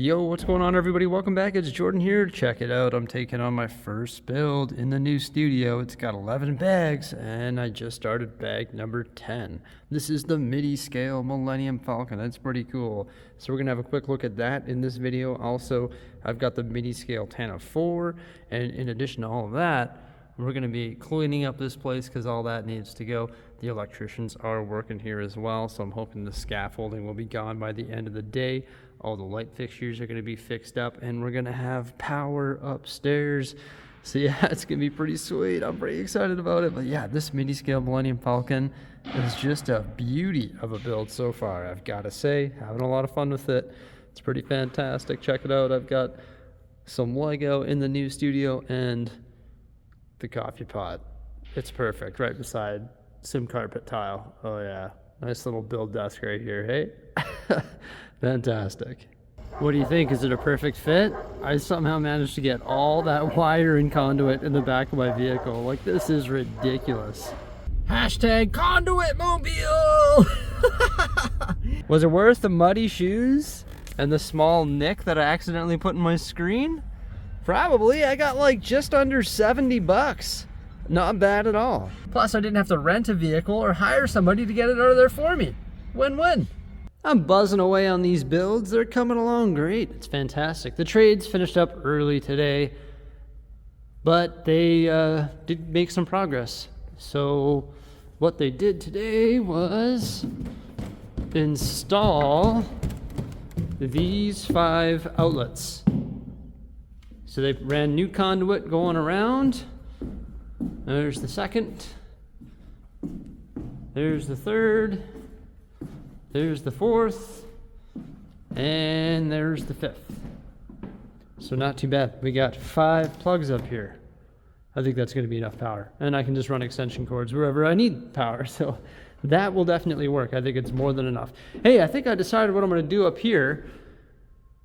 Yo, what's going on, everybody? Welcome back. It's Jordan here. Check it out. I'm taking on my first build in the new studio. It's got 11 bags, and I just started bag number 10. This is the midi scale Millennium Falcon. That's pretty cool. So we're going to have a quick look at that in this video. Also, I've got the midi scale Tana 4, and in addition to all of that, we're going to be cleaning up this place because all that needs to go. The electricians are working here as well, so I'm hoping the scaffolding will be gone by the end of the day. All the light fixtures are going to be fixed up, and we're going to have power upstairs. So yeah, it's going to be pretty sweet. I'm pretty excited about it. But yeah, this midi scale Millennium Falcon is just a beauty of a build so far, I've got to say. Having a lot of fun with it. It's pretty fantastic. Check it out. I've got some Lego in the new studio and the coffee pot. It's perfect right beside some carpet tile. Oh yeah, nice little build desk right here. Hey. Fantastic. What do you think? Is it a perfect fit? I somehow managed to get all that wire and conduit in the back of my vehicle. Like, this is ridiculous. Hashtag conduit mobile. Was it worth the muddy shoes and the small nick that I accidentally put in my screen? Probably. I got like just under 70 bucks. Not bad at all. Plus, I didn't have to rent a vehicle or hire somebody to get it out of there for me. Win-win. I'm buzzing away on these builds. They're coming along great. It's fantastic. The trades finished up early today, but they did make some progress. So what they did today was install these 5 outlets. So they ran new conduit going around. There's the second. There's the third. There's the fourth, and there's the fifth. So not too bad. We got 5 plugs up here. I think that's going to be enough power. And I can just run extension cords wherever I need power. So that will definitely work. I think it's more than enough. Hey, I think I decided what I'm going to do up here.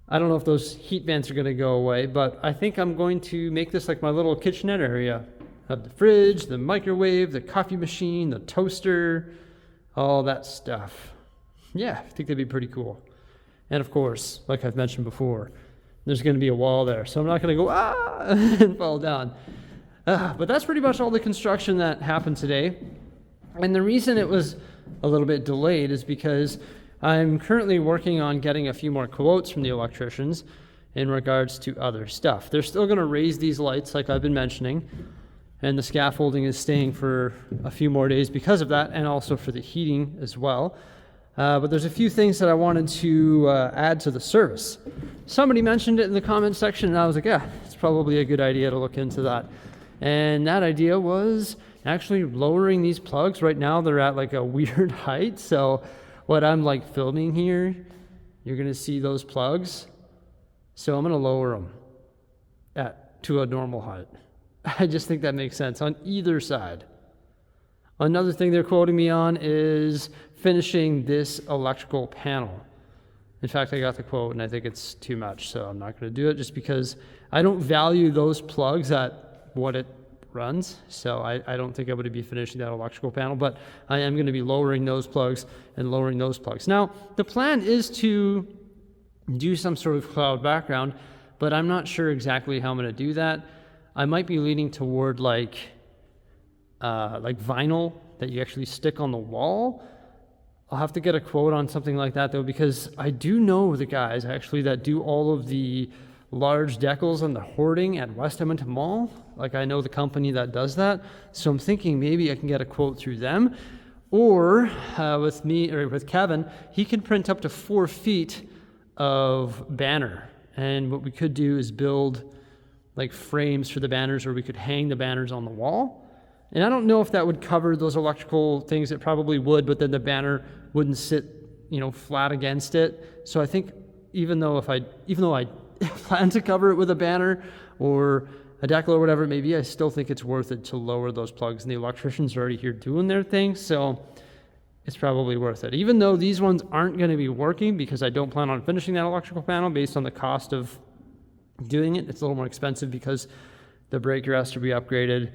I don't know if those heat vents are going to go away, but I think I'm going to make this like my little kitchenette area. I have the fridge, the microwave, the coffee machine, the toaster, all that stuff. Yeah, I think that'd be pretty cool. And of course, like I've mentioned before, there's going to be a wall there, so I'm not going to go and fall down. But that's pretty much all the construction that happened today. And the reason it was a little bit delayed is because I'm currently working on getting a few more quotes from the electricians in regards to other stuff. They're still going to raise these lights like I've been mentioning, and the scaffolding is staying for a few more days because of that, and also for the heating as well. But there's a few things that I wanted to add to the service. Somebody mentioned it in the comment section, and I was like, yeah, it's probably a good idea to look into that. And that idea was actually lowering these plugs. Right now they're at like a weird height, so what I'm like filming here, you're gonna see those plugs. So I'm gonna lower them to a normal height. I just think that makes sense on either side. Another thing they're quoting me on is finishing this electrical panel. In fact, I got the quote and I think it's too much, so I'm not going to do it just because I don't value those plugs at what it runs. So I don't think I'm going to be finishing that electrical panel, but I am going to be lowering those plugs and lowering those plugs. Now, the plan is to do some sort of cloud background, but I'm not sure exactly how I'm going to do that. I might be leaning toward like vinyl that you actually stick on the wall. I'll have to get a quote on something like that though, because I do know the guys actually that do all of the large decals and the hoarding at West Edmonton Mall. Like, I know the company that does that, so I'm thinking maybe I can get a quote through them, or with me or with Kevin, he can print up to 4 feet of banner, and what we could do is build like frames for the banners, or we could hang the banners on the wall. And I don't know if that would cover those electrical things. It probably would, but then the banner wouldn't sit, flat against it. So I think even though I plan to cover it with a banner or a decal or whatever it may be, I still think it's worth it to lower those plugs. And the electricians are already here doing their thing, so it's probably worth it. Even though these ones aren't going to be working because I don't plan on finishing that electrical panel based on the cost of doing it. It's a little more expensive because the breaker has to be upgraded.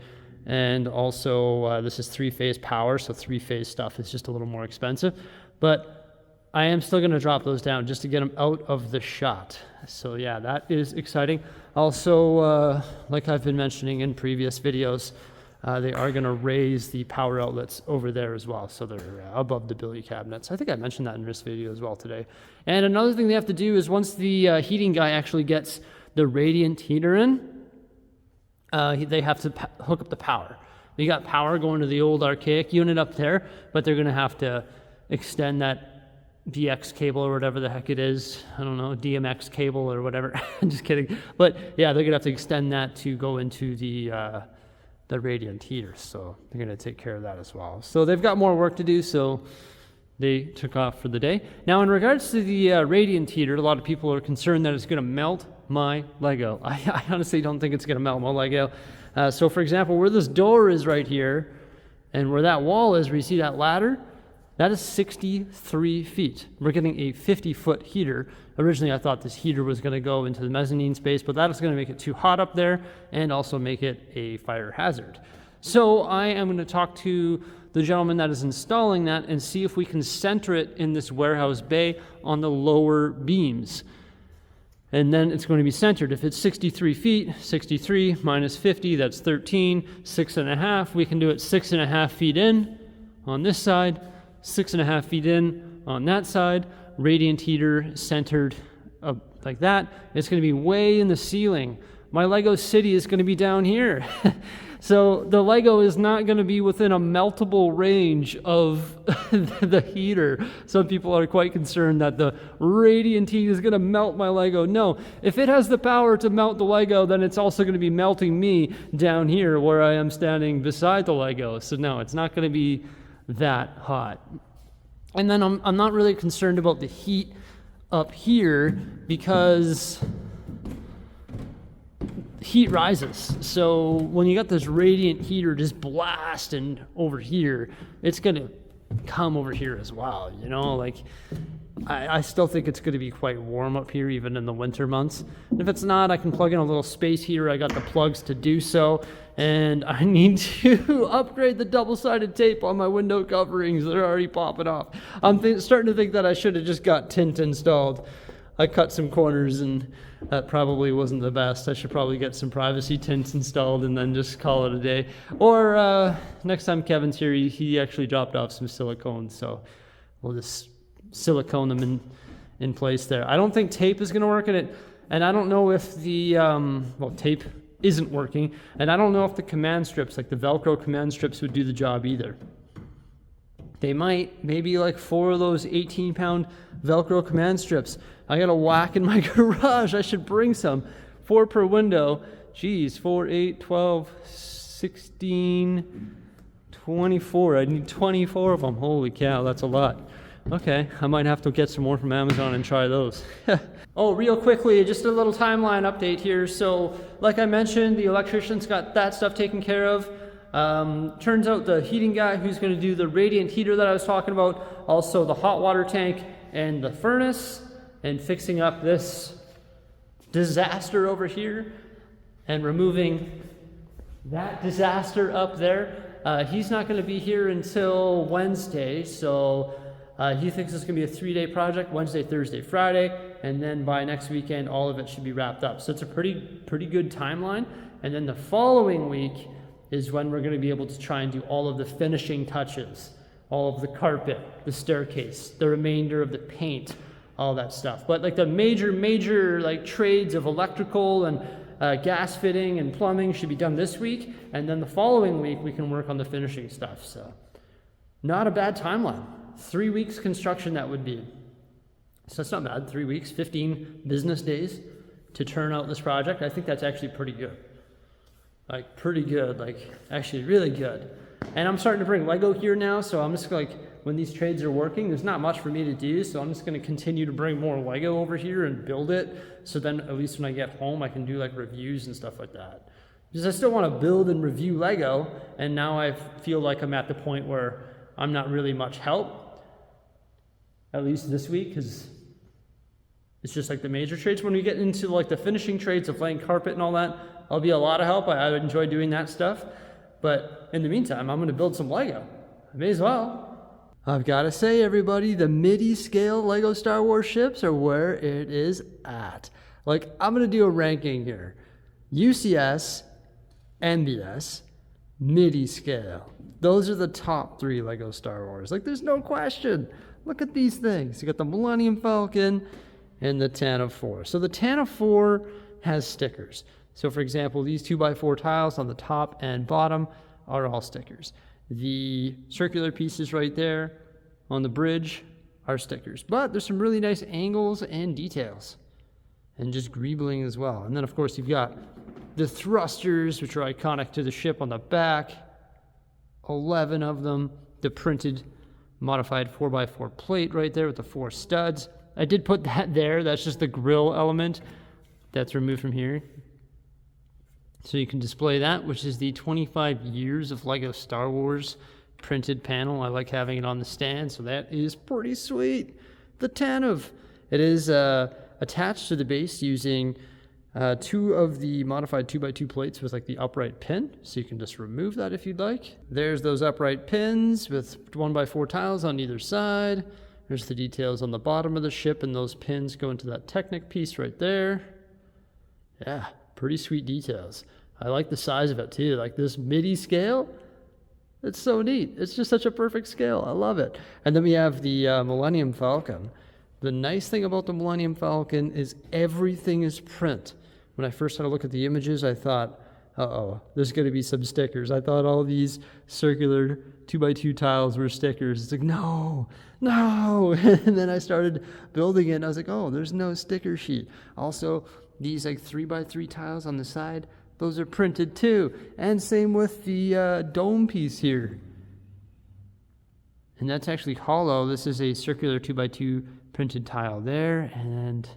And also, this is 3-phase power, so 3-phase stuff is just a little more expensive. But I am still going to drop those down just to get them out of the shot. So yeah, that is exciting. Also, like I've been mentioning in previous videos, they are going to raise the power outlets over there as well. So they're above the billy cabinets. I think I mentioned that in this video as well today. And another thing they have to do is once the heating guy actually gets the radiant heater in, they have to hook up the power. You got power going to the old archaic unit up there, but they're going to have to extend that DX cable or whatever the heck it is. I don't know, DMX cable or whatever. I'm just kidding. But yeah, they're going to have to extend that to go into the radiant heater. So they're going to take care of that as well. So they've got more work to do, so they took off for the day. Now, in regards to the radiant heater, a lot of people are concerned that it's going to melt my Lego. I honestly don't think it's going to melt my Lego. So for example, where this door is right here and where that wall is, where you see that ladder, that is 63 feet. We're getting a 50-foot heater. Originally, I thought this heater was going to go into the mezzanine space, but that is going to make it too hot up there and also make it a fire hazard. So I am going to talk to the gentleman that is installing that and see if we can center it in this warehouse bay on the lower beams. And then it's going to be centered. If it's 63 feet, 63 minus 50, that's 13, 6.5. We can do it 6.5 feet in on this side, 6.5 feet in on that side, radiant heater centered up like that. It's going to be way in the ceiling. My Lego city is going to be down here. So the Lego is not going to be within a meltable range of the heater. Some people are quite concerned that the radiant heat is going to melt my Lego. No, if it has the power to melt the Lego, then it's also going to be melting me down here where I am standing beside the Lego. So no, it's not going to be that hot. And then I'm not really concerned about the heat up here because heat rises. So when you got this radiant heater just blasting over here, it's going to come over here as well, you know, like I still think it's going to be quite warm up here even in the winter months. And if it's not, I can plug in a little space heater. I got the plugs to do so, and I need to upgrade the double-sided tape on my window coverings. They're already popping off. I'm starting to think that I should have just got tint installed. I cut some corners and that probably wasn't the best. I should probably get some privacy tints installed and then just call it a day. Or next time Kevin's here, he actually dropped off some silicone, so we'll just silicone them in place there. I don't think tape is going to work in it, and I don't know if the, tape isn't working, and I don't know if the command strips, like the Velcro command strips, would do the job either. They might, maybe like 4 of those 18-pound Velcro command strips. I got a whack in my garage. I should bring some. 4 per window. Geez, 4, 8, 12, 16, 24. I need 24 of them. Holy cow, that's a lot. Okay, I might have to get some more from Amazon and try those. Oh, real quickly, just a little timeline update here. So, like I mentioned, the electrician's got that stuff taken care of. Turns out the heating guy who's going to do the radiant heater that I was talking about, also the hot water tank and the furnace, and fixing up this disaster over here and removing that disaster up there. He's not going to be here until Wednesday, so he thinks it's going to be a 3-day project, Wednesday, Thursday, Friday, and then by next weekend all of it should be wrapped up. So it's a pretty good timeline. And then the following week is when we're going to be able to try and do all of the finishing touches, all of the carpet, the staircase, the remainder of the paint, all that stuff. But like the major like trades of electrical and gas fitting and plumbing should be done this week, and then the following week we can work on the finishing stuff. So not a bad timeline. 3 weeks construction that would be. So it's not bad. 3 weeks, 15 business days to turn out this project. I think that's actually pretty good. Like pretty good, like actually really good. And I'm starting to bring Lego here now, so I'm just like, when these trades are working, there's not much for me to do, so I'm just going to continue to bring more Lego over here and build it, so then at least when I get home I can do like reviews and stuff like that. Because I still want to build and review Lego, and now I feel like I'm at the point where I'm not really much help, at least this week, because it's just like the major trades. When we get into like the finishing trades of laying carpet and all that, I'll be a lot of help. I would enjoy doing that stuff. But in the meantime, I'm going to build some Lego. I may as well. I've got to say, everybody, the MIDI scale Lego Star Wars ships are where it is at. Like, I'm going to do a ranking here. UCS, MBS, MIDI scale. Those are the top 3 Lego Star Wars. Like, there's no question. Look at these things. You got the Millennium Falcon and the Tantive 4. So the Tantive 4 has stickers. So for example, these 2x4 tiles on the top and bottom are all stickers. The circular pieces right there on the bridge are stickers. But there's some really nice angles and details. And just greebling as well. And then of course you've got the thrusters, which are iconic to the ship on the back. 11 of them. The printed modified 4x4 plate right there with the 4 studs. I did put that there. That's just the grill element that's removed from here. So you can display that, which is the 25 years of Lego Star Wars printed panel. I like having it on the stand, so that is pretty sweet. The Tantive. It is attached to the base using 2 of the modified 2x2 plates with like the upright pin, so you can just remove that if you'd like. There's those upright pins with 1x4 tiles on either side. There's the details on the bottom of the ship, and those pins go into that Technic piece right there. Yeah, pretty sweet details. I like the size of it too. Like this MIDI scale, it's so neat. It's just such a perfect scale. I love it. And then we have the Millennium Falcon. The nice thing about the Millennium Falcon is everything is print. When I first had a look at the images, I thought, uh-oh, there's going to be some stickers. I thought all these circular 2x2 tiles were stickers. It's like, no. And then I started building it, and I was like, oh, there's no sticker sheet. Also, these like 3x3 tiles on the side, those are printed too. And same with the dome piece here. And that's actually hollow. This is a circular 2x2 printed tile there, and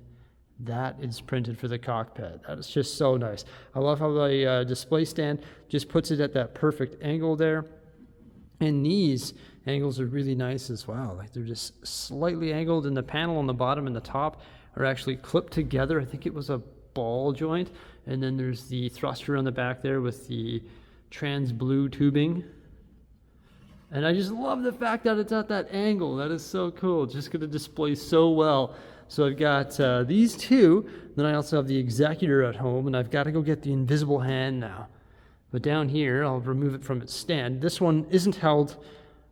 that is printed for the cockpit. That is just so nice. I love how the display stand just puts it at that perfect angle there. And these angles are really nice as well. Like they're just slightly angled, and the panel on the bottom and the top are actually clipped together. I think it was a ball joint. And then there's the thruster on the back there with the trans blue tubing. And I just love the fact that it's at that angle. That is so cool. It's just going to display so well. So I've got these 2. Then I also have the Executor at home, and I've got to go get the invisible hand now. But down here, I'll remove it from its stand. This one isn't held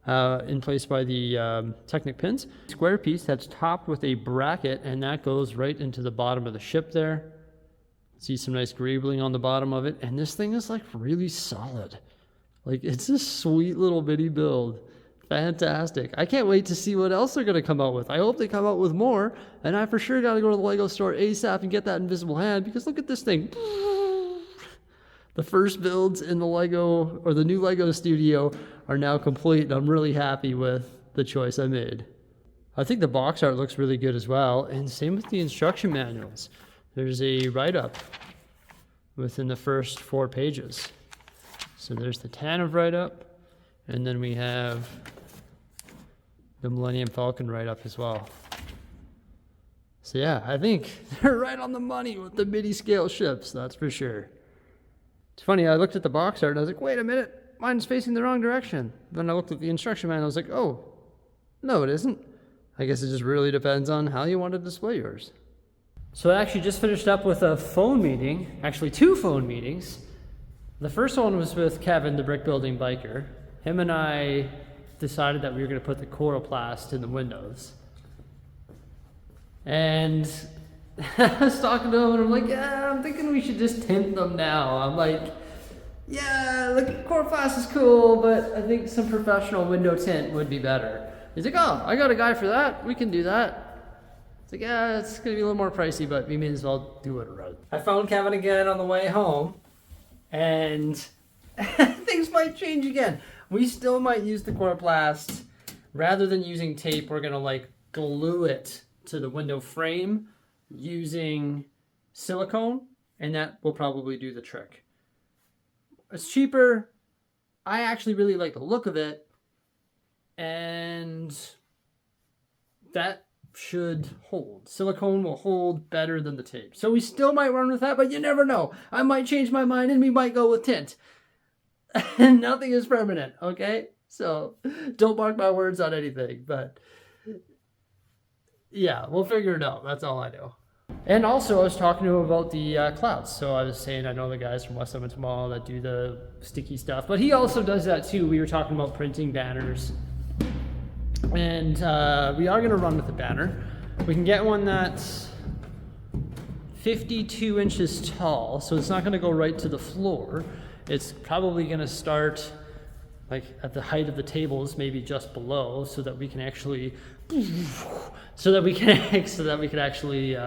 in place by the Technic pins. Square piece that's topped with a bracket, and that goes right into the bottom of the ship there. See some nice greebling on the bottom of it. And this thing is like really solid. Like, it's a sweet little bitty build. Fantastic. I can't wait to see what else they're going to come out with. I hope they come out with more. And I for sure got to go to the Lego store ASAP and get that invisible hand, because look at this thing. The first builds in the Lego, or the new Lego studio, are now complete. And I'm really happy with the choice I made. I think the box art looks really good as well. And same with the instruction manuals. There's a write-up within the first 4 pages. So there's the Tantive write-up, and then we have the Millennium Falcon write-up as well. So yeah, I think they're right on the money with the MIDI scale ships, that's for sure. It's funny, I looked at the box art and I was like, wait a minute, mine's facing the wrong direction. Then I looked at the instruction manual and I was like, oh, no it isn't. I guess it just really depends on how you want to display yours. So I actually just finished up with a phone meeting, actually 2 phone meetings. The first one was with Kevin, the brick building biker. Him and I decided that we were going to put the Coroplast in the windows. And I was talking to him, and I'm like, yeah, I'm thinking we should just tint them now. I'm like, yeah, the Coroplast is cool, but I think some professional window tint would be better. He's like, oh, I got a guy for that. We can do that. It's like, yeah, it's going to be a little more pricey, but we may as well do it right. I found Kevin again on the way home, and things might change again. We still might use the Coroplast. Rather than using tape, we're going to like glue it to the window frame using silicone, and that will probably do the trick. It's cheaper. I actually really like the look of it, and that should hold. Silicone will hold better than the tape. So we still might run with that, but you never know. I might change my mind and we might go with tint. And nothing is permanent, okay? So don't mark my words on anything, but yeah, we'll figure it out. That's all I know. And also, I was talking to him about the clouds. So I was saying I know the guys from West Edmonton Mall that do the sticky stuff, but he also does that too. We were talking about printing banners, and we are going to run with the banner. We can get one that's 52 inches tall, so it's not going to go right to the floor. It's probably going to start like at the height of the tables, maybe just below, so that we can actually actually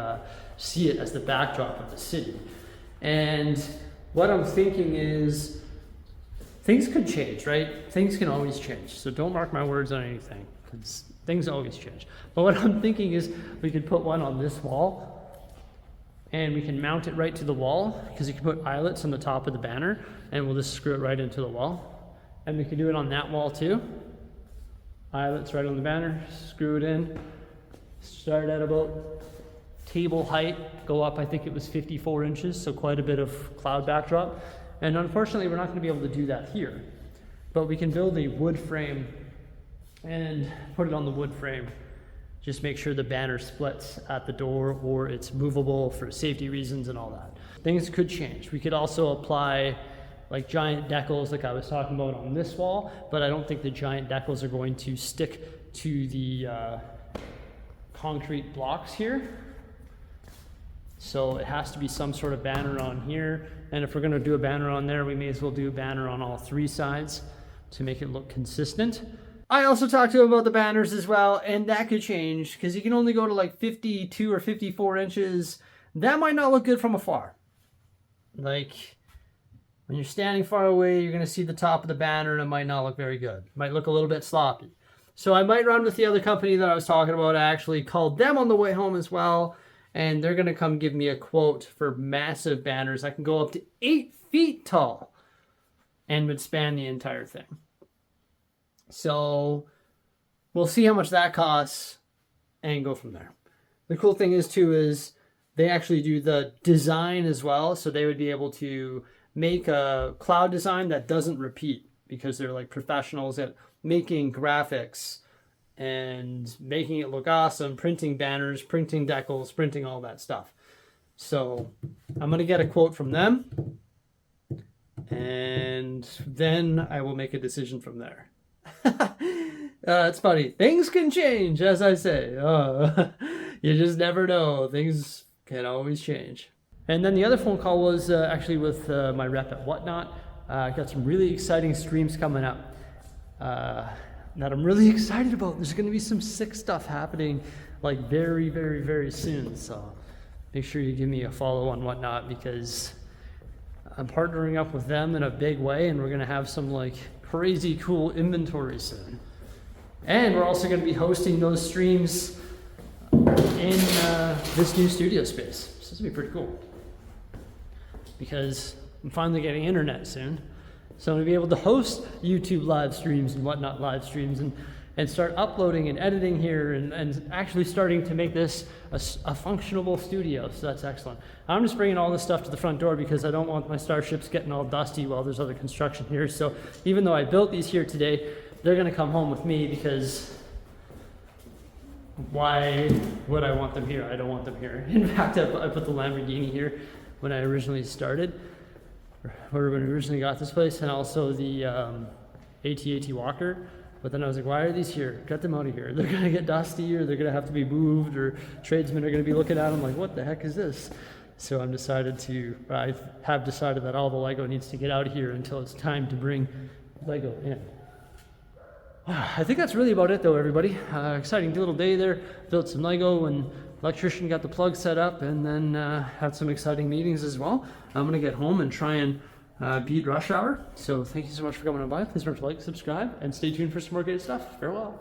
see it as the backdrop of the city. And what I'm thinking is, things could change, right? Things can always change. So don't mark my words on anything, because things always change. But what I'm thinking is, we could put one on this wall, and we can mount it right to the wall, because you can put eyelets on the top of the banner, and we'll just screw it right into the wall. And we can do it on that wall too. Eyelets right on the banner, screw it in, start at about table height, go up, I think it was 54 inches, so quite a bit of cloud backdrop. And unfortunately, we're not going to be able to do that here. But we can build a wood frame and put it on the wood frame. Just make sure the banner splits at the door, or it's movable for safety reasons and all that. Things could change. We could also apply like giant decals like I was talking about on this wall, but I don't think the giant decals are going to stick to the concrete blocks here. So it has to be some sort of banner on here. And if we're gonna do a banner on there, we may as well do a banner on all three sides to make it look consistent. I also talked to him about the banners as well, and that could change because you can only go to like 52 or 54 inches. That might not look good from afar. Like, when you're standing far away, you're going to see the top of the banner and it might not look very good. It might look a little bit sloppy. So I might run with the other company that I was talking about. I actually called them on the way home as well, and they're going to come give me a quote for massive banners. I can go up to 8 feet tall and would span the entire thing. So we'll see how much that costs and go from there. The cool thing is too is they actually do the design as well, so they would be able to make a cloud design that doesn't repeat, because they're like professionals at making graphics and making it look awesome, printing banners, printing decals, printing all that stuff. So I'm going to get a quote from them, and then I will make a decision from there. It's funny. Things can change, as I say. You just never know. Things can always change. And then the other phone call was actually with my rep at Whatnot. I got some really exciting streams coming up that I'm really excited about. There's going to be some sick stuff happening like very, very, very soon. So make sure you give me a follow on Whatnot, because I'm partnering up with them in a big way, and we're going to have some like crazy cool inventory soon. And we're also going to be hosting those streams in this new studio space. So this will be pretty cool, because I'm finally getting internet soon. So I'm going to be able to host YouTube live streams and Whatnot live streams and start uploading and editing here and actually starting to make this a functionable studio. So that's excellent. I'm just bringing all this stuff to the front door because I don't want my starships getting all dusty while there's other construction here. So even though I built these here today, they're going to come home with me, because why would I want them here? I don't want them here. In fact, I put the Lamborghini here when I originally started, or when we originally got this place, and also the AT-AT Walker. But then I was like, why are these here? Get them out of here. They're going to get dusty, or they're going to have to be moved, or tradesmen are going to be looking at them like, what the heck is this? So I have decided that all the Lego needs to get out of here until it's time to bring Lego in. I think that's really about it though, everybody. Exciting little day there. Built some Lego, and electrician got the plug set up, and then had some exciting meetings as well. I'm going to get home and try and beat rush hour. So thank you so much for coming on by. Please remember to like, subscribe, and stay tuned for some more good stuff. Farewell.